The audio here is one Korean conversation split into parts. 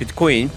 비트코인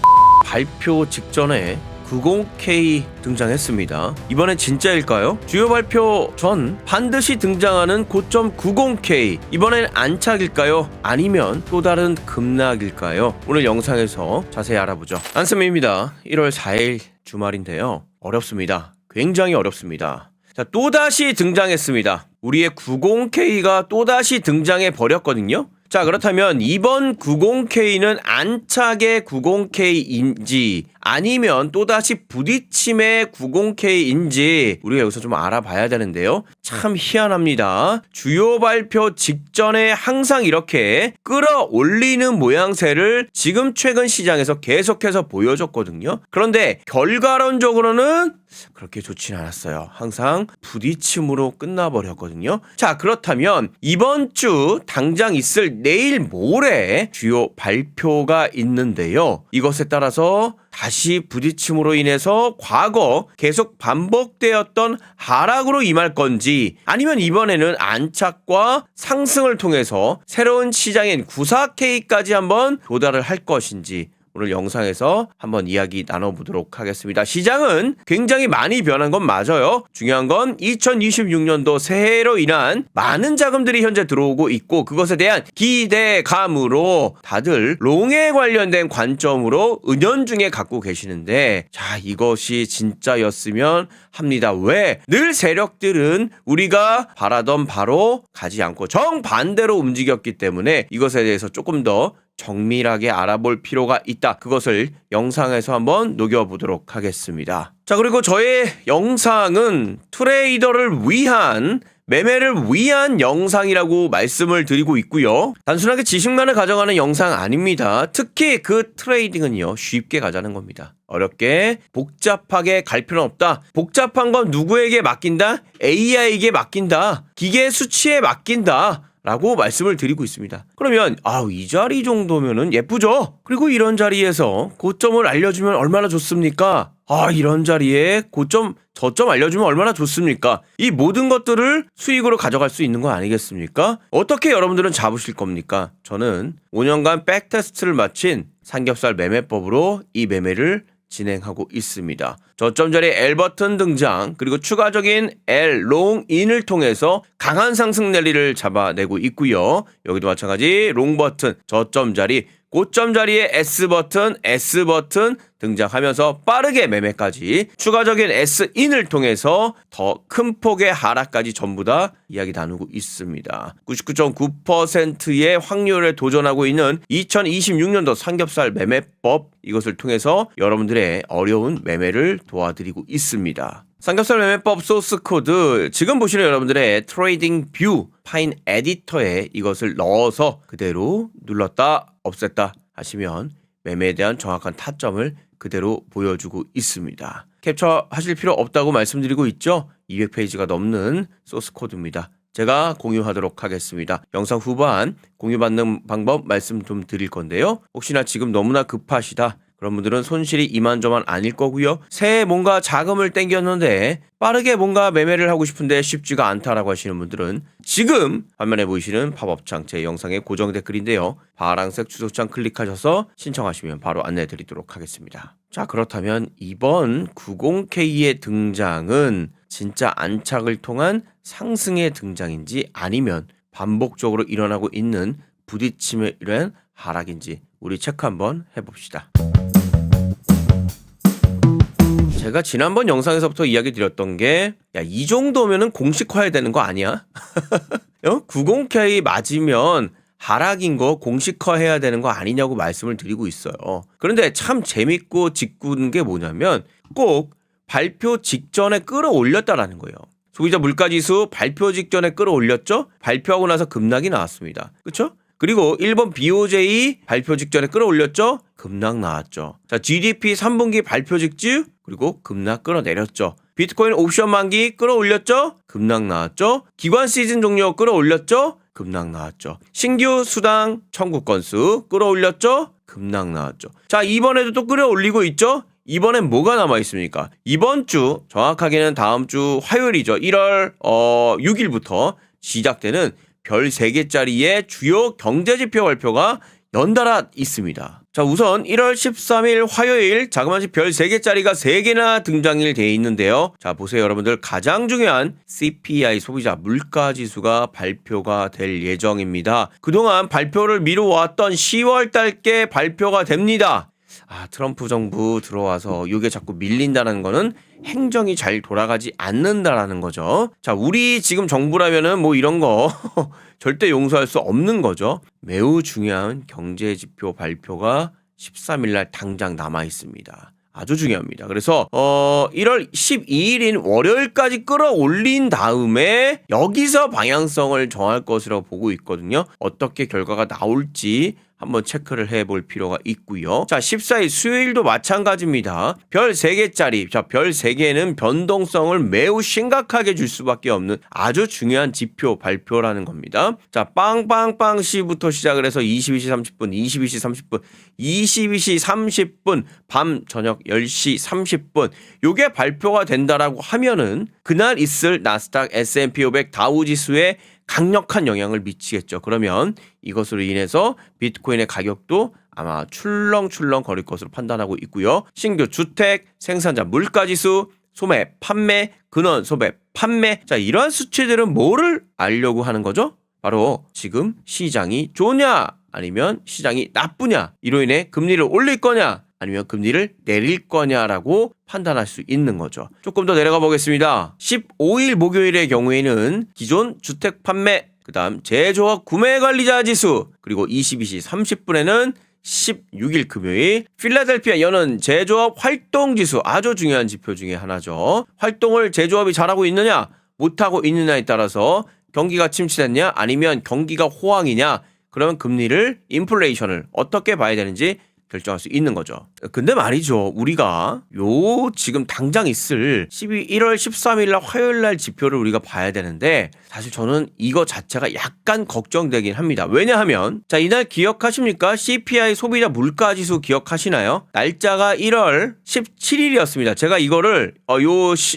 발표 직전에 90K 등장했습니다. 이번엔 진짜일까요? 주요 발표 전 반드시 등장하는 고점 90K. 이번엔 안착일까요? 아니면 또 다른 급락일까요? 오늘 영상에서 자세히 알아보죠. 안쌤입니다. 1월 4일 주말인데요. 어렵습니다. 굉장히 어렵습니다. 자, 또다시 등장했습니다. 우리의 90K가 또다시 등장해 버렸거든요. 자, 그렇다면 이번 90K는 안착의 90K인지 아니면 또다시 부딪힘의 90K인지 우리가 여기서 좀 알아봐야 되는데요. 참 희한합니다. 주요 발표 직전에 항상 이렇게 끌어올리는 모양새를 지금 최근 시장에서 계속해서 보여줬거든요. 그런데 결과론적으로는 그렇게 좋진 않았어요. 항상 부딪힘으로 끝나버렸거든요. 자, 그렇다면 이번 주 당장 있을 내일 모레 주요 발표가 있는데요. 이것에 따라서 다시 부딪힘으로 인해서 과거 계속 반복되었던 하락으로 임할 건지 아니면 이번에는 안착과 상승을 통해서 새로운 시장인 94K까지 한번 도달을 할 것인지 오늘 영상에서 한번 이야기 나눠보도록 하겠습니다. 시장은 굉장히 많이 변한 건 맞아요. 중요한 건 2026년도 새해로 인한 많은 자금들이 현재 들어오고 있고 그것에 대한 기대감으로 다들 롱에 관련된 관점으로 은연중에 갖고 계시는데 자, 이것이 진짜였으면 합니다. 왜? 늘 세력들은 우리가 바라던 바로 가지 않고 정반대로 움직였기 때문에 이것에 대해서 조금 더 정밀하게 알아볼 필요가 있다. 그것을 영상에서 한번 녹여보도록 하겠습니다. 자, 그리고 저의 영상은 트레이더를 위한 매매를 위한 영상이라고 말씀을 드리고 있고요. 단순하게 지식만을 가져가는 영상 아닙니다. 특히 그 트레이딩은요, 쉽게 가자는 겁니다. 어렵게 복잡하게 갈 필요는 없다. 복잡한 건 누구에게 맡긴다? AI에게 맡긴다. 기계 수치에 맡긴다. 라고 말씀을 드리고 있습니다. 그러면 이 자리 정도면은 예쁘죠? 그리고 이런 자리에서 고점을 알려주면 얼마나 좋습니까? 이런 자리에 고점, 저점 알려주면 얼마나 좋습니까? 이 모든 것들을 수익으로 가져갈 수 있는 거 아니겠습니까? 어떻게 여러분들은 잡으실 겁니까? 저는 5년간 백테스트를 마친 삼겹살 매매법으로 이 매매를 진행하고 있습니다. 저점 자리 L 버튼 등장 그리고 추가적인 L 롱인을 통해서 강한 상승 랠리를 잡아내고 있고요. 여기도 마찬가지 롱 버튼 저점 자리 고점 자리에 S 버튼 등장하면서 빠르게 매매까지 추가적인 S인을 통해서 더 큰 폭의 하락까지 전부 다 이야기 나누고 있습니다. 99.9%의 확률에 도전하고 있는 2026년도 삼겹살 매매법 이것을 통해서 여러분들의 어려운 매매를 도와드리고 있습니다. 삼겹살 매매법 소스 코드 지금 보시는 여러분들의 트레이딩 뷰 파인 에디터에 이것을 넣어서 그대로 눌렀다 없앴다 하시면 매매에 대한 정확한 타점을 그대로 보여주고 있습니다. 캡처하실 필요 없다고 말씀드리고 있죠. 200페이지가 넘는 소스 코드입니다. 제가 공유하도록 하겠습니다. 영상 후반 공유받는 방법 말씀 좀 드릴 건데요. 혹시나 지금 너무나 급하시다. 그런 분들은 손실이 이만저만 아닐 거고요. 새해 뭔가 자금을 땡겼는데 빠르게 뭔가 매매를 하고 싶은데 쉽지가 않다라고 하시는 분들은 지금 화면에 보이시는 팝업창 제 영상의 고정 댓글인데요. 파란색 주소창 클릭하셔서 신청하시면 바로 안내 드리도록 하겠습니다. 자, 그렇다면 이번 90K의 등장은 진짜 안착을 통한 상승의 등장인지 아니면 반복적으로 일어나고 있는 부딪힘에 의한 하락인지 우리 체크 한번 해봅시다. 제가 지난번 영상에서부터 이야기 드렸던 게 이 정도면은 공식화해야 되는 거 아니야? 90K 맞으면 하락인 거 공식화해야 되는 거 아니냐고 말씀을 드리고 있어요. 그런데 참 재밌고 짓궂은 게 뭐냐면 꼭 발표 직전에 끌어올렸다라는 거예요. 소비자 물가지수 발표 직전에 끌어올렸죠? 발표하고 나서 급락이 나왔습니다. 그렇죠? 그리고 일본 BOJ 발표 직전에 끌어올렸죠? 급락 나왔죠. 자, GDP 3분기 발표 직후 그리고 급락 끌어내렸죠. 비트코인 옵션 만기 끌어올렸죠? 급락 나왔죠. 기관 시즌 종료 끌어올렸죠? 급락 나왔죠. 신규 수당 청구 건수 끌어올렸죠? 급락 나왔죠. 자, 이번에도 또 끌어올리고 있죠? 이번엔 뭐가 남아있습니까? 이번 주 정확하게는 다음 주 화요일이죠. 1월 6일부터 시작되는 별 3개짜리의 주요 경제지표 발표가 연달아 있습니다. 자, 우선 1월 13일 화요일 자그마치 별 3개짜리가 3개나 등장이 돼 있는데요. 자, 보세요 여러분들. 가장 중요한 CPI 소비자 물가지수가 발표가 될 예정입니다. 그동안 발표를 미뤄왔던 10월 달께 발표가 됩니다. 트럼프 정부 들어와서 이게 자꾸 밀린다는 거는 행정이 잘 돌아가지 않는다라는 거죠. 자, 우리 지금 정부라면은 뭐 이런 거 절대 용서할 수 없는 거죠. 매우 중요한 경제 지표 발표가 13일 날 당장 남아 있습니다. 아주 중요합니다. 그래서 1월 12일인 월요일까지 끌어올린 다음에 여기서 방향성을 정할 것이라고 보고 있거든요. 어떻게 결과가 나올지 한번 체크를 해볼 필요가 있고요. 자, 14일 수요일도 마찬가지입니다. 별 3개짜리. 자, 별 3개는 변동성을 매우 심각하게 줄 수밖에 없는 아주 중요한 지표 발표라는 겁니다. 자, 빵빵빵 시부터 시작을 해서 22시 30분, 22시 30분, 22시 30분, 밤 저녁 10시 30분 요게 발표가 된다라고 하면은 그날 있을 나스닥, S&P 500, 다우지수에 강력한 영향을 미치겠죠. 그러면 이것으로 인해서 비트코인의 가격도 아마 출렁출렁 거릴 것으로 판단하고 있고요. 신규 주택, 생산자 물가지수, 소매, 판매, 근원, 소매, 판매. 자, 이러한 수치들은 뭐를 알려고 하는 거죠? 바로 지금 시장이 좋냐 아니면 시장이 나쁘냐, 이로 인해 금리를 올릴 거냐 아니면 금리를 내릴 거냐라고 판단할 수 있는 거죠. 조금 더 내려가 보겠습니다. 15일 목요일의 경우에는 기존 주택 판매, 그 다음 제조업 구매관리자 지수, 그리고 22시 30분에는 16일 금요일 필라델피아 연은 제조업 활동 지수, 아주 중요한 지표 중에 하나죠. 활동을 제조업이 잘하고 있느냐 못하고 있느냐에 따라서 경기가 침체됐냐 아니면 경기가 호황이냐, 그러면 금리를, 인플레이션을 어떻게 봐야 되는지 결정할 수 있는 거죠. 근데 말이죠, 우리가 지금 당장 있을 1월 13일 날 화요일 날 지표를 우리가 봐야 되는데, 사실 저는 이거 자체가 약간 걱정되긴 합니다. 왜냐하면 자, 이날 기억하십니까? CPI 소비자 물가지수 기억하시나요? 날짜가 1월 17일이었습니다. 제가 이거를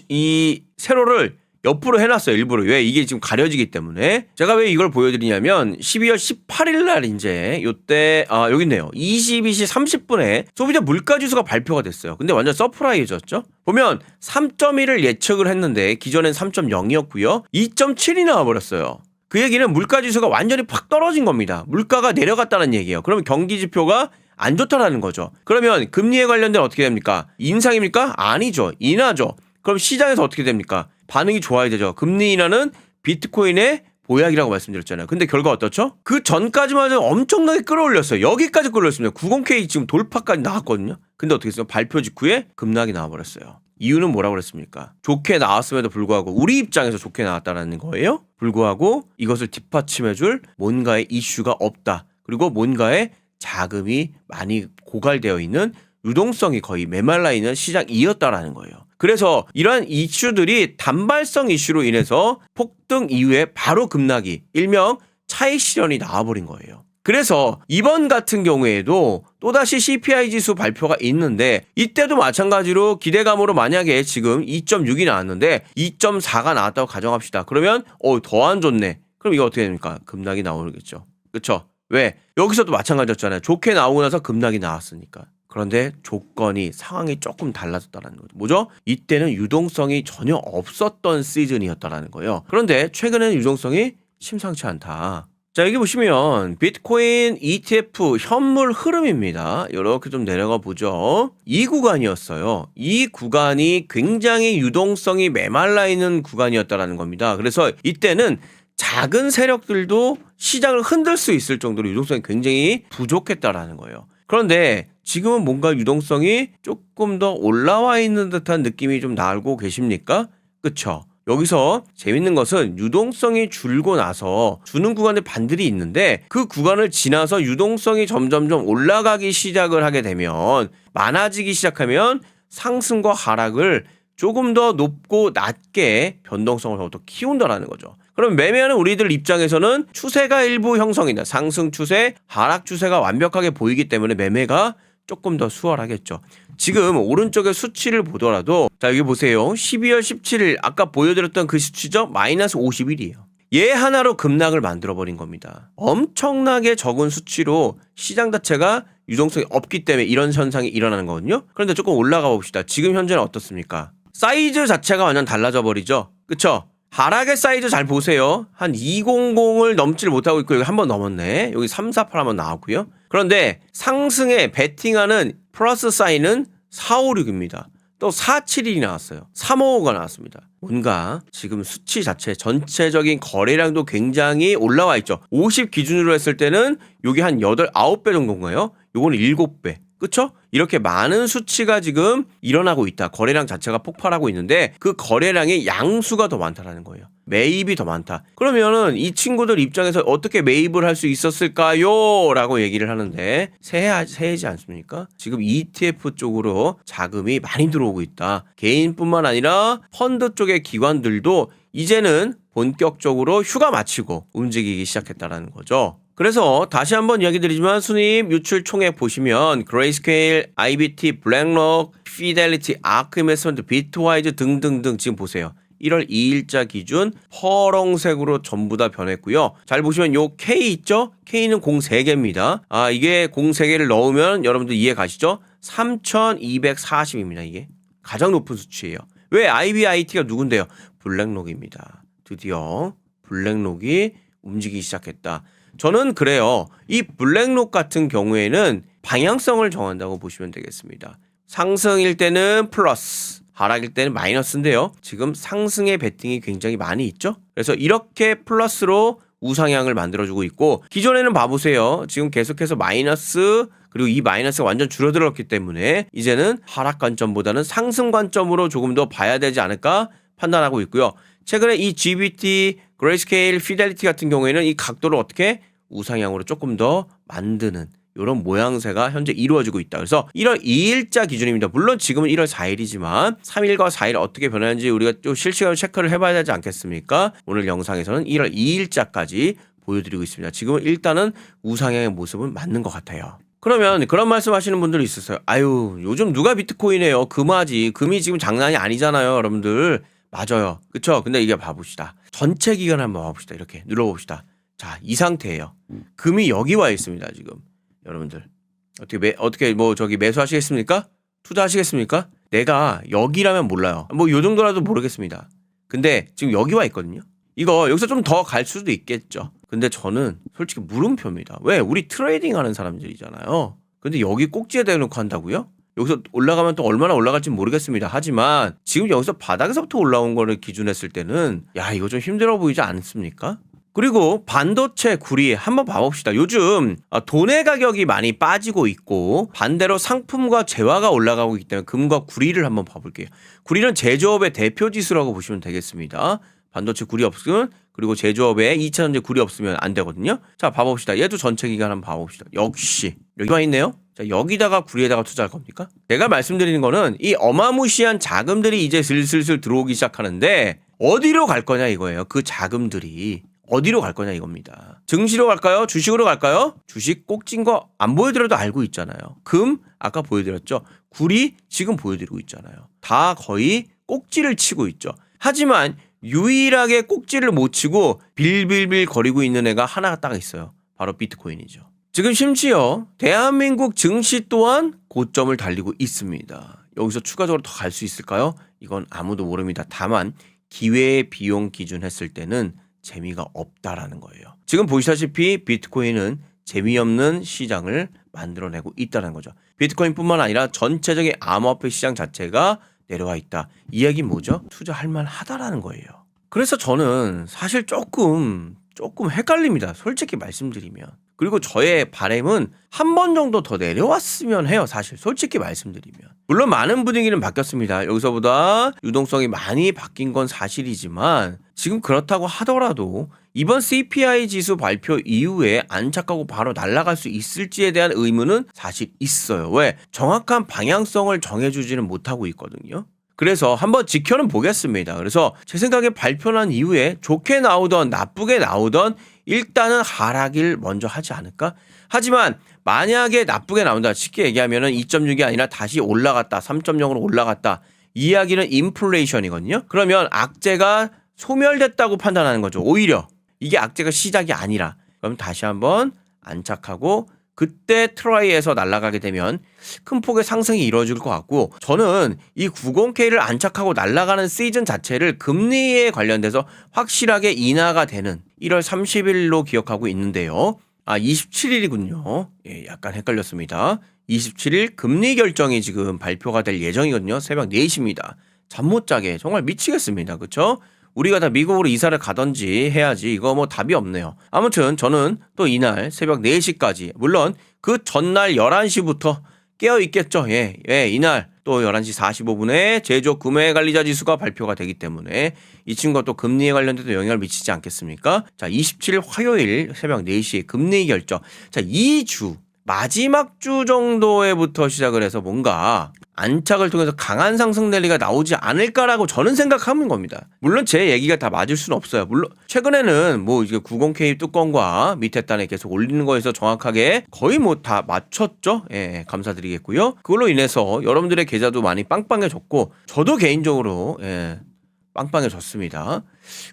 이 세로를 옆으로 해놨어요, 일부러. 왜? 이게 지금 가려지기 때문에. 제가 왜 이걸 보여드리냐면 12월 18일 날 이제 요때 여기 있네요. 22시 30분에 소비자 물가지수가 발표가 됐어요. 근데 완전 서프라이즈였죠. 보면 3.1을 예측을 했는데 기존엔 3.0이었고요. 2.7이 나와버렸어요. 그 얘기는 물가지수가 완전히 팍 떨어진 겁니다. 물가가 내려갔다는 얘기예요. 그러면 경기지표가 안 좋다라는 거죠. 그러면 금리에 관련된 어떻게 됩니까? 인상입니까? 아니죠. 인하죠. 그럼 시장에서 어떻게 됩니까? 반응이 좋아야 되죠. 금리 인하는 비트코인의 보약이라고 말씀드렸잖아요. 근데 결과 어떻죠? 그 전까지만 해도 엄청나게 끌어올렸어요. 여기까지 끌어올렸습니다. 90K 지금 돌파까지 나왔거든요. 근데 어떻게 했어요? 발표 직후에 급락이 나와버렸어요. 이유는 뭐라고 그랬습니까? 좋게 나왔음에도 불구하고, 우리 입장에서 좋게 나왔다는 거예요. 불구하고 이것을 뒷받침해줄 뭔가의 이슈가 없다. 그리고 뭔가의 자금이 많이 고갈되어 있는, 유동성이 거의 메말라 있는 시장이었다라는 거예요. 그래서 이러한 이슈들이 단발성 이슈로 인해서 폭등 이후에 바로 급락이, 일명 차익 실현이 나와버린 거예요. 그래서 이번 같은 경우에도 또다시 CPI 지수 발표가 있는데, 이때도 마찬가지로 기대감으로 만약에 지금 2.6이 나왔는데 2.4가 나왔다고 가정합시다. 그러면 더 안 좋네. 그럼 이거 어떻게 됩니까? 급락이 나오겠죠. 그렇죠? 왜? 여기서도 마찬가지였잖아요. 좋게 나오고 나서 급락이 나왔으니까. 그런데 조건이, 상황이 조금 달라졌다는 거죠. 뭐죠? 이때는 유동성이 전혀 없었던 시즌이었다는 거예요. 그런데 최근에는 유동성이 심상치 않다. 자, 여기 보시면 비트코인 ETF 현물 흐름입니다. 이렇게 좀 내려가 보죠. 이 구간이었어요. 이 구간이 굉장히 유동성이 메말라 있는 구간이었다는 겁니다. 그래서 이때는 작은 세력들도 시장을 흔들 수 있을 정도로 유동성이 굉장히 부족했다라는 거예요. 그런데 지금은 뭔가 유동성이 조금 더 올라와 있는 듯한 느낌이 좀 나고 계십니까? 그쵸? 여기서 재밌는 것은 유동성이 줄고 나서 주는 구간에 반들이 있는데, 그 구간을 지나서 유동성이 점점점 올라가기 시작을 하게 되면, 많아지기 시작하면 상승과 하락을 조금 더 높고 낮게 변동성을 더욱더 키운다라는 거죠. 그럼 매매하는 우리들 입장에서는 추세가 일부 형성이다. 상승 추세, 하락 추세가 완벽하게 보이기 때문에 매매가 조금 더 수월하겠죠. 지금 오른쪽에 수치를 보더라도, 자, 여기 보세요. 12월 17일 아까 보여드렸던 그 수치죠? 마이너스 51이에요. 얘 하나로 급락을 만들어버린 겁니다. 엄청나게 적은 수치로 시장 자체가 유동성이 없기 때문에 이런 현상이 일어나는 거거든요. 그런데 조금 올라가 봅시다. 지금 현재는 어떻습니까? 사이즈 자체가 완전 달라져 버리죠. 그쵸? 하락의 사이즈 잘 보세요. 한 200을 넘지를 못하고 있고 여기 한 번 넘었네. 여기 348 한번 나왔고요. 그런데 상승에 베팅하는 플러스 사인은 456입니다. 또 471이 나왔어요. 355가 나왔습니다. 뭔가 지금 수치 자체 전체적인 거래량도 굉장히 올라와 있죠. 50 기준으로 했을 때는 요게 한 8, 9배 정도인가요? 요거는 7배. 그쵸? 이렇게 많은 수치가 지금 일어나고 있다. 거래량 자체가 폭발하고 있는데 그 거래량의 양수가 더 많다라는 거예요. 매입이 더 많다. 그러면은 이 친구들 입장에서 어떻게 매입을 할 수 있었을까요? 라고 얘기를 하는데 새해지 않습니까? 지금 ETF 쪽으로 자금이 많이 들어오고 있다. 개인뿐만 아니라 펀드 쪽의 기관들도 이제는 본격적으로 휴가 마치고 움직이기 시작했다라는 거죠. 그래서 다시 한번 이야기 드리지만 순이익 유출 총액 보시면 그레이스케일, IBT, 블랙록, 피델리티, 아크 인베스트먼트, 비트와이즈 등등등 지금 보세요. 1월 2일자 기준 퍼렁색으로 전부 다 변했고요. 잘 보시면 요 K 있죠? K는 공 3개입니다. 이게 공 3개를 넣으면 여러분들 이해 가시죠? 3240입니다. 이게 가장 높은 수치예요. 왜 IBIT가 누군데요? 블랙록입니다. 드디어 블랙록이 움직이기 시작했다. 저는 그래요. 이 블랙록 같은 경우에는 방향성을 정한다고 보시면 되겠습니다. 상승일 때는 플러스, 하락일 때는 마이너스인데요. 지금 상승의 베팅이 굉장히 많이 있죠. 그래서 이렇게 플러스로 우상향을 만들어주고 있고 기존에는 봐보세요. 지금 계속해서 마이너스 그리고 이 마이너스가 완전 줄어들었기 때문에 이제는 하락 관점보다는 상승 관점으로 조금 더 봐야 되지 않을까 판단하고 있고요. 최근에 이 GBT, 그레이스케일, 피델리티 같은 경우에는 이 각도를 어떻게 우상향으로 조금 더 만드는 이런 모양새가 현재 이루어지고 있다. 그래서 1월 2일자 기준입니다. 물론 지금은 1월 4일이지만 3일과 4일 어떻게 변하는지 우리가 또 실시간으로 체크를 해봐야 되지 않겠습니까? 오늘 영상에서는 1월 2일자까지 보여드리고 있습니다. 지금은 일단은 우상향의 모습은 맞는 것 같아요. 그러면 그런 말씀 하시는 분들이 있었어요. 아유 요즘 누가 비트코인해요? 금하지. 금이 지금 장난이 아니잖아요 여러분들. 맞아요. 그쵸? 근데 이게 봐봅시다. 전체 기간 한번 봐봅시다. 이렇게 눌러봅시다. 자, 이 상태예요. 금이 여기 와 있습니다. 지금 여러분들 어떻게 뭐 저기 매수하시겠습니까? 투자하시겠습니까? 내가 여기라면 몰라요. 뭐 요 정도라도 모르겠습니다. 근데 지금 여기 와 있거든요. 이거 여기서 좀 더 갈 수도 있겠죠. 근데 저는 솔직히 물음표입니다. 왜? 우리 트레이딩 하는 사람들이잖아요. 근데 여기 꼭지에 대놓고 한다고요? 여기서 올라가면 또 얼마나 올라갈지 모르겠습니다. 하지만 지금 여기서 바닥에서부터 올라온 거를 기준했을 때는 야 이거 좀 힘들어 보이지 않습니까? 그리고 반도체 구리 한번 봐봅시다. 요즘 돈의 가격이 많이 빠지고 있고 반대로 상품과 재화가 올라가고 있기 때문에 금과 구리를 한번 봐볼게요. 구리는 제조업의 대표 지수라고 보시면 되겠습니다. 반도체 구리 없으면 그리고 제조업에 2차전지 구리 없으면 안 되거든요. 자 봐봅시다. 얘도 전체 기간 한번 봐봅시다. 역시 여기만 있네요. 자 여기다가 구리에다가 투자할 겁니까? 제가 말씀드리는 거는 이 어마무시한 자금들이 이제 슬슬 들어오기 시작하는데 어디로 갈 거냐 이거예요. 그 자금들이 어디로 갈 거냐 이겁니다. 증시로 갈까요? 주식으로 갈까요? 주식 꼭진 거 안 보여드려도 알고 있잖아요. 금 아까 보여드렸죠. 구리 지금 보여드리고 있잖아요. 다 거의 꼭지를 치고 있죠. 하지만 유일하게 꼭지를 못 치고 빌빌빌 거리고 있는 애가 하나가 딱 있어요. 바로 비트코인이죠. 지금 심지어 대한민국 증시 또한 고점을 달리고 있습니다. 여기서 추가적으로 더 갈 수 있을까요? 이건 아무도 모릅니다. 다만 기회 비용 기준 했을 때는 재미가 없다라는 거예요. 지금 보시다시피 비트코인은 재미없는 시장을 만들어내고 있다는 거죠. 비트코인뿐만 아니라 전체적인 암호화폐 시장 자체가 내려와 있다. 이 얘기는 뭐죠? 투자할 만하다라는 거예요. 그래서 저는 사실 조금 헷갈립니다. 솔직히 말씀드리면. 그리고 저의 바람은 한 번 정도 더 내려왔으면 해요. 사실 솔직히 말씀드리면. 물론 많은 분위기는 바뀌었습니다. 여기서보다 유동성이 많이 바뀐 건 사실이지만 지금 그렇다고 하더라도 이번 CPI 지수 발표 이후에 안착하고 바로 날아갈 수 있을지에 대한 의문은 사실 있어요. 왜? 정확한 방향성을 정해주지는 못하고 있거든요. 그래서 한번 지켜는 보겠습니다. 그래서 제 생각에 발표 난 이후에 좋게 나오던 나쁘게 나오던 일단은 하락을 먼저 하지 않을까? 하지만 만약에 나쁘게 나온다. 쉽게 얘기하면은 2.6이 아니라 다시 올라갔다. 3.0으로 올라갔다. 이 이야기는 인플레이션이거든요. 그러면 악재가 소멸됐다고 판단하는 거죠. 오히려 이게 악재가 시작이 아니라 그럼 다시 한번 안착하고 그때 트라이에서 날아가게 되면 큰 폭의 상승이 이루어질 것 같고, 저는 이 90K를 안착하고 날아가는 시즌 자체를 금리에 관련돼서 확실하게 인하가 되는 1월 30일로 기억하고 있는데요. 27일이군요. 예, 약간 헷갈렸습니다. 27일 금리 결정이 지금 발표가 될 예정이거든요. 새벽 4시입니다. 잠 못 자게 정말 미치겠습니다. 그쵸? 우리가 다 미국으로 이사를 가든지 해야지 이거 뭐 답이 없네요. 아무튼 저는 또 이날 새벽 4시까지, 물론 그 전날 11시부터 깨어 있겠죠. 예, 이날 또 11시 45분에 제조 구매 관리자 지수가 발표가 되기 때문에 이 친구가 또 금리에 관련돼서 영향을 미치지 않겠습니까? 자, 27일 화요일 새벽 4시에 금리 결정. 자, 2주 마지막 주 정도에부터 시작을 해서 뭔가 안착을 통해서 강한 상승 랠리가 나오지 않을까라고 저는 생각하는 겁니다. 물론 제 얘기가 다 맞을 수는 없어요. 물론 최근에는 뭐 이게 90K 뚜껑과 밑에 단에 계속 올리는 거에서 정확하게 거의 뭐 다 맞췄죠. 예, 감사드리겠고요. 그걸로 인해서 여러분들의 계좌도 많이 빵빵해졌고, 저도 개인적으로 빵빵해졌습니다.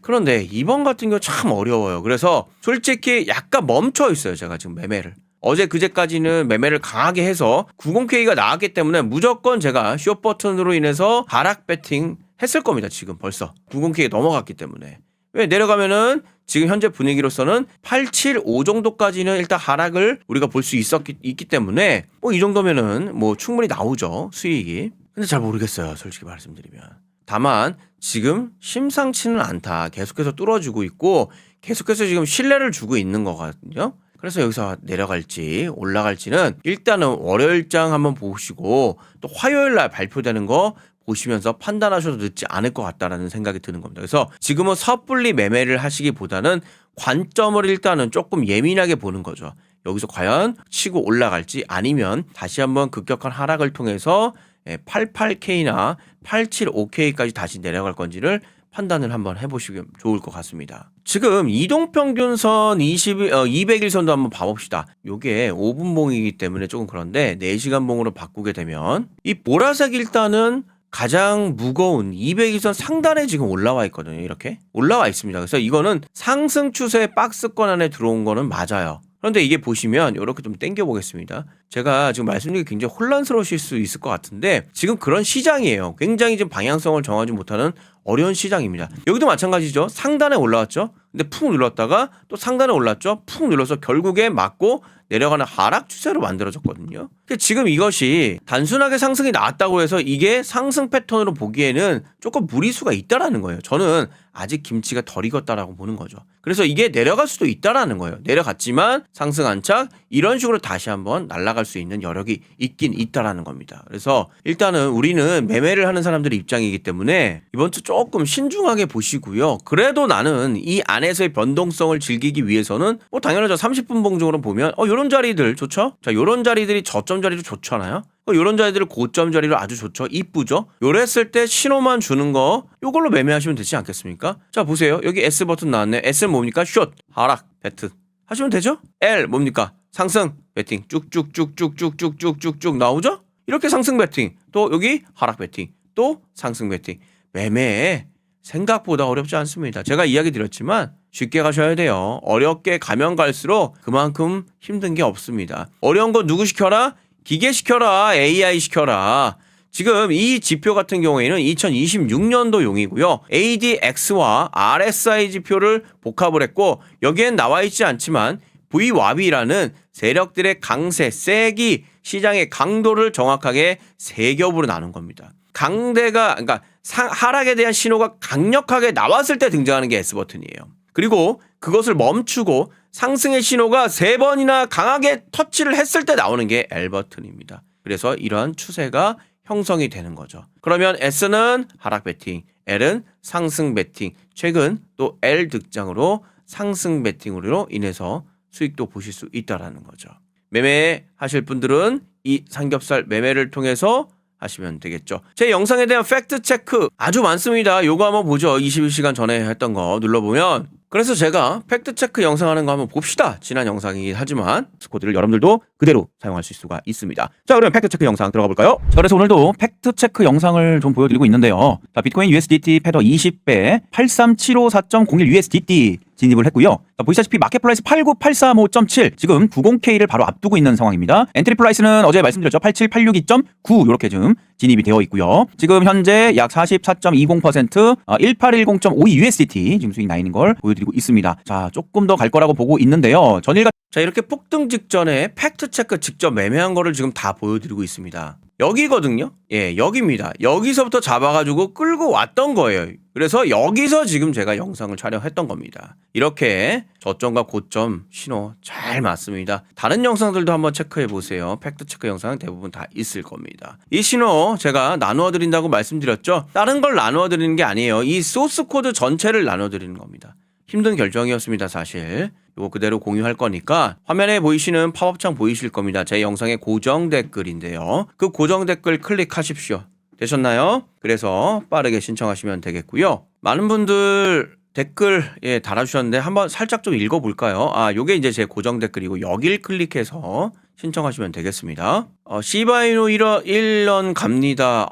그런데 이번 같은 경우 참 어려워요. 그래서 솔직히 약간 멈춰 있어요. 제가 지금 매매를. 어제 그제까지는 매매를 강하게 해서 90K가 나왔기 때문에 무조건 제가 숏 버튼으로 인해서 하락 배팅 했을 겁니다. 지금 벌써 90K 넘어갔기 때문에. 왜 내려가면은 지금 현재 분위기로서는 875 정도까지는 일단 하락을 우리가 볼 수 있기 때문에 뭐 이 정도면은 뭐 충분히 나오죠, 수익이. 근데 잘 모르겠어요, 솔직히 말씀드리면. 다만 지금 심상치는 않다. 계속해서 뚫어주고 있고 계속해서 지금 신뢰를 주고 있는 거거든요. 그래서 여기서 내려갈지 올라갈지는 일단은 월요일장 한번 보시고 또 화요일날 발표되는 거 보시면서 판단하셔도 늦지 않을 것 같다라는 생각이 드는 겁니다. 그래서 지금은 섣불리 매매를 하시기보다는 관점을 일단은 조금 예민하게 보는 거죠. 여기서 과연 치고 올라갈지 아니면 다시 한번 급격한 하락을 통해서 88K나 875K까지 다시 내려갈 건지를 판단을 한번 해보시면 좋을 것 같습니다. 지금 이동평균선 200일선도 한번 봐봅시다. 요게 5분 봉이기 때문에 조금 그런데 4시간 봉으로 바꾸게 되면 이 보라색 일단은 가장 무거운 200일선 상단에 지금 올라와 있거든요. 이렇게 올라와 있습니다. 그래서 이거는 상승 추세 박스권 안에 들어온 거는 맞아요. 그런데 이게 보시면 이렇게 좀 당겨 보겠습니다. 제가 지금 말씀드리기 굉장히 혼란스러우실 수 있을 것 같은데 지금 그런 시장이에요. 굉장히 지금 방향성을 정하지 못하는 어려운 시장입니다. 여기도 마찬가지죠. 상단에 올라왔죠. 근데 푹 눌렀다가 또 상단에 올랐죠. 푹 눌러서 결국에 맞고 내려가는 하락 추세로 만들어졌거든요. 지금 이것이 단순하게 상승이 나왔다고 해서 이게 상승 패턴으로 보기에는 조금 무리수가 있다라는 거예요. 저는 아직 김치가 덜 익었다라고 보는 거죠. 그래서 이게 내려갈 수도 있다라는 거예요. 내려갔지만 상승 안착 이런 식으로 다시 한번 날아갈 수 있는 여력이 있긴 있다라는 겁니다. 그래서 일단은 우리는 매매를 하는 사람들의 입장이기 때문에 이번 주 조금 신중하게 보시고요. 그래도 나는 이 안에서의 변동성을 즐기기 위해서는 뭐 당연하죠. 30분 봉적으로 보면 요런 자리들 좋죠? 자, 요런 자리들이 저점 자리도 좋잖아요. 요런 자리들을 고점 자리로 아주 좋죠. 이쁘죠? 요랬을 때 신호만 주는 거 요걸로 매매하시면 되지 않겠습니까? 자, 보세요. 여기 S 버튼 나왔네. S는 뭡니까? 숏, 하락, 배트 하시면 되죠? L 뭡니까? 상승, 배팅 쭉쭉쭉쭉쭉쭉쭉쭉 나오죠? 이렇게 상승 배팅, 또 여기 하락 배팅, 또 상승 배팅. 매매 생각보다 어렵지 않습니다. 제가 이야기 드렸지만 쉽게 가셔야 돼요. 어렵게 가면 갈수록 그만큼 힘든 게 없습니다. 어려운 거 누구 시켜라? 기계 시켜라. AI 시켜라. 지금 이 지표 같은 경우에는 2026년도용이고요. ADX와 RSI 지표를 복합을 했고 여기엔 나와 있지 않지만 VWAP이라는 세력들의 강세, 세기, 시장의 강도를 정확하게 세 겹으로 나눈 겁니다. 그러니까 하락에 대한 신호가 강력하게 나왔을 때 등장하는 게 S버튼이에요. 그리고 그것을 멈추고 상승의 신호가 3번이나 강하게 터치를 했을 때 나오는 게 L버튼입니다. 그래서 이러한 추세가 형성이 되는 거죠. 그러면 S는 하락 배팅, L은 상승 배팅, 최근 또 L 득장으로 상승 배팅으로 인해서 수익도 보실 수 있다는 거죠. 매매하실 분들은 이 삼겹살 매매를 통해서 하시면 되겠죠. 제 영상에 대한 팩트 체크 아주 많습니다. 요거 한번 보죠. 21시간 전에 했던 거 눌러보면. 그래서 제가 팩트 체크 영상 하는 거 한번 봅시다. 지난 영상이긴 하지만 코드를 여러분들도 그대로 사용하실 수가 있습니다. 자, 그러면 팩트 체크 영상 들어가 볼까요? 자, 그래서 오늘도 팩트 체크 영상을 좀 보여드리고 있는데요. 자, 비트코인 USDT 패더 20배 83754.01 USDT 진입을 했고요. 자, 보시다시피 마켓 플라이스 89835.7 지금 90K를 바로 앞두고 있는 상황입니다. 엔트리 플라이스는 어제 말씀드렸죠. 87862.9 이렇게 지금 진입이 되어 있고요. 지금 현재 약 44.20% 1810.52 USDT 지금 수익 나 있는 걸 보여드리고 있습니다. 자, 조금 더 갈 거라고 보고 있는데요. 전일 자, 이렇게 폭등 직전에 팩트 체크 직접 매매한 거를 지금 다 보여드리고 있습니다. 여기거든요. 예, 여기입니다. 여기서부터 잡아가지고 끌고 왔던 거예요. 그래서 여기서 지금 제가 영상을 촬영했던 겁니다. 이렇게 저점과 고점 신호 잘 맞습니다. 다른 영상들도 한번 체크해 보세요. 팩트 체크 영상 대부분 다 있을 겁니다. 이 신호 제가 나누어 드린다고 말씀드렸죠. 다른 걸 나누어 드리는 게 아니에요. 이 소스 코드 전체를 나누어 드리는 겁니다. 힘든 결정이었습니다, 사실. 이거 그대로 공유할 거니까 화면에 보이시는 팝업창 보이실 겁니다. 제 영상의 고정 댓글인데요. 그 고정 댓글 클릭하십시오. 되셨나요? 그래서 빠르게 신청하시면 되겠고요. 많은 분들 댓글 달아주셨는데 한번 살짝 좀 읽어볼까요? 요게 이제 제 고정 댓글이고 여길 클릭해서 신청하시면 되겠습니다. 시바이노 1원 갑니다.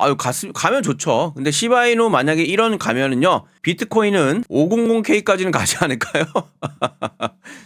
가면 좋죠. 근데 시바이노 만약에 1원 가면은요, 비트코인은 500K까지는 가지 않을까요?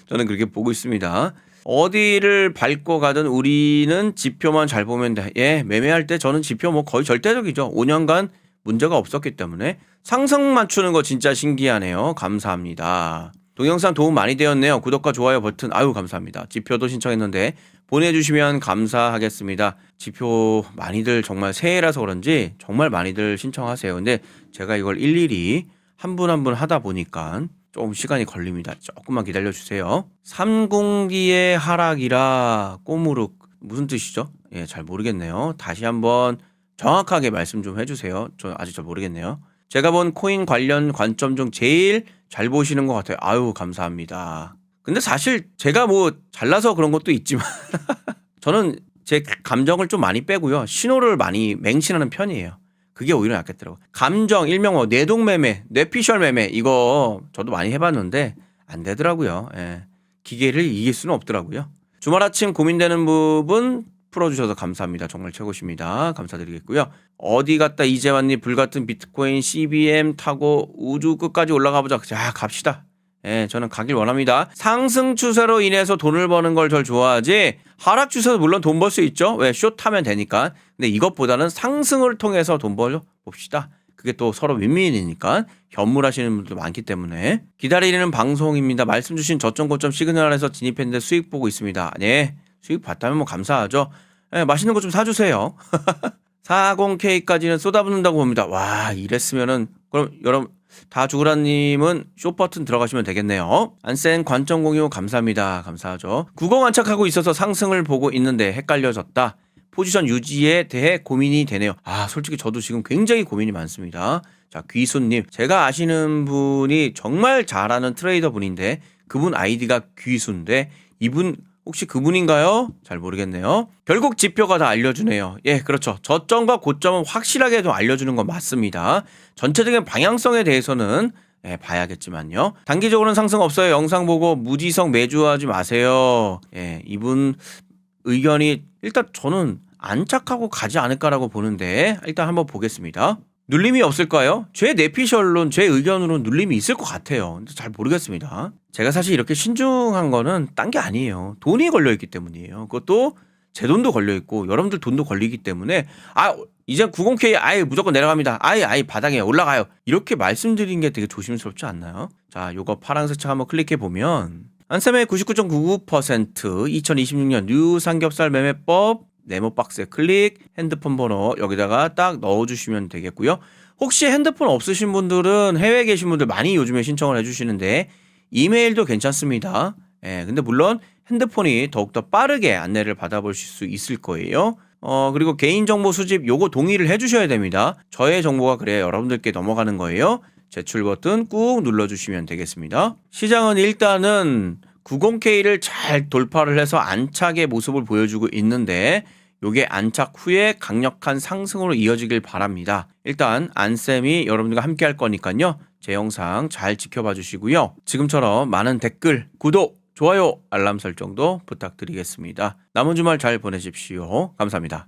저는 그렇게 보고 있습니다. 어디를 밟고 가든 우리는 지표만 잘 보면 돼. 예, 매매할 때 저는 지표 뭐 거의 절대적이죠. 5년간 문제가 없었기 때문에 상승 맞추는 거 진짜 신기하네요. 감사합니다. 동영상 도움 많이 되었네요. 구독과 좋아요 버튼 감사합니다. 지표도 신청했는데 보내주시면 감사하겠습니다. 지표 많이들 정말 새해라서 그런지 정말 많이들 신청하세요. 근데 제가 이걸 일일이 한 분 한 분 하다 보니까 조금 시간이 걸립니다. 조금만 기다려주세요. 3분기의 하락이라 꼬무룩 무슨 뜻이죠? 예, 잘 모르겠네요. 다시 한번 정확하게 말씀 좀 해주세요. 저 아직 잘 모르겠네요. 제가 본 코인 관련 관점 중 제일 잘 보시는 것 같아요. 감사합니다. 근데 사실 제가 뭐 잘나서 그런 것도 있지만 저는 제 감정을 좀 많이 빼고요. 신호를 많이 맹신하는 편이에요. 그게 오히려 낫겠더라고요. 감정, 일명 뭐 뇌동매매, 뇌피셜 매매 이거 저도 많이 해봤는데 안 되더라고요. 예. 기계를 이길 수는 없더라고요. 주말 아침 고민되는 부분 풀어주셔서 감사합니다. 정말 최고십니다. 감사드리겠고요. 어디 갔다 이제 왔니? 불같은 비트코인 CBM 타고 우주 끝까지 올라가 보자. 자, 갑시다. 예, 저는 가길 원합니다. 상승 추세로 인해서 돈을 버는 걸 절 좋아하지 하락 추세도 물론 돈 벌 수 있죠. 왜? 숏하면 되니까. 근데 이것보다는 상승을 통해서 돈 벌어 봅시다. 그게 또 서로 윈윈이니까 현물하시는 분들도 많기 때문에 기다리는 방송입니다. 말씀 주신 저점 고점 시그널에서 진입했는데 수익 보고 있습니다. 네, 수익 봤다면 뭐 감사하죠. 네, 맛있는 거 좀 사주세요. 40K까지는 쏟아붓는다고 봅니다. 와, 이랬으면은 그럼 여러분 다 죽으라님은 쇼 버튼 들어가시면 되겠네요. 안센 관점 공유 감사합니다. 감사하죠. 90 안착하고 있어서 상승을 보고 있는데 헷갈려졌다. 포지션 유지에 대해 고민이 되네요. 솔직히 저도 지금 굉장히 고민이 많습니다. 자, 귀순님. 제가 아시는 분이 정말 잘하는 트레이더 분인데 그분 아이디가 귀순인데 이분 혹시 그분인가요? 잘 모르겠네요. 결국 지표가 다 알려주네요. 예, 그렇죠. 저점과 고점은 확실하게 좀 알려주는 건 맞습니다. 전체적인 방향성에 대해서는 봐야겠지만요. 단기적으로는 상승 없어요. 영상 보고 무지성 매주하지 마세요. 예, 이분 의견이 일단 저는 안착하고 가지 않을까라고 보는데 일단 한번 보겠습니다. 눌림이 없을까요? 제 내피셜론, 제 의견으로는 눌림이 있을 것 같아요. 근데 잘 모르겠습니다. 제가 사실 이렇게 신중한 거는 딴 게 아니에요. 돈이 걸려있기 때문이에요. 그것도 제 돈도 걸려있고 여러분들 돈도 걸리기 때문에 이제 90K 아예 무조건 내려갑니다. 아예 바닥에 올라가요. 이렇게 말씀드린 게 되게 조심스럽지 않나요? 자, 요거 파란색 창 한번 클릭해보면 안쌤의 99.99% 2026년 뉴 삼겹살 매매법 네모 박스에 클릭, 핸드폰 번호 여기다가 딱 넣어주시면 되겠고요. 혹시 핸드폰 없으신 분들은 해외에 계신 분들 많이 요즘에 신청을 해주시는데 이메일도 괜찮습니다. 근데 물론 핸드폰이 더욱더 빠르게 안내를 받아보실 수 있을 거예요. 그리고 개인정보 수집 요거 동의를 해주셔야 됩니다. 저의 정보가 그래야 여러분들께 넘어가는 거예요. 제출 버튼 꾹 눌러주시면 되겠습니다. 시장은 일단은 90K를 잘 돌파를 해서 안착의 모습을 보여주고 있는데 요게 안착 후에 강력한 상승으로 이어지길 바랍니다. 일단 안쌤이 여러분들과 함께 할 거니까요. 제 영상 잘 지켜봐 주시고요. 지금처럼 많은 댓글, 구독, 좋아요, 알람 설정도 부탁드리겠습니다. 남은 주말 잘 보내십시오. 감사합니다.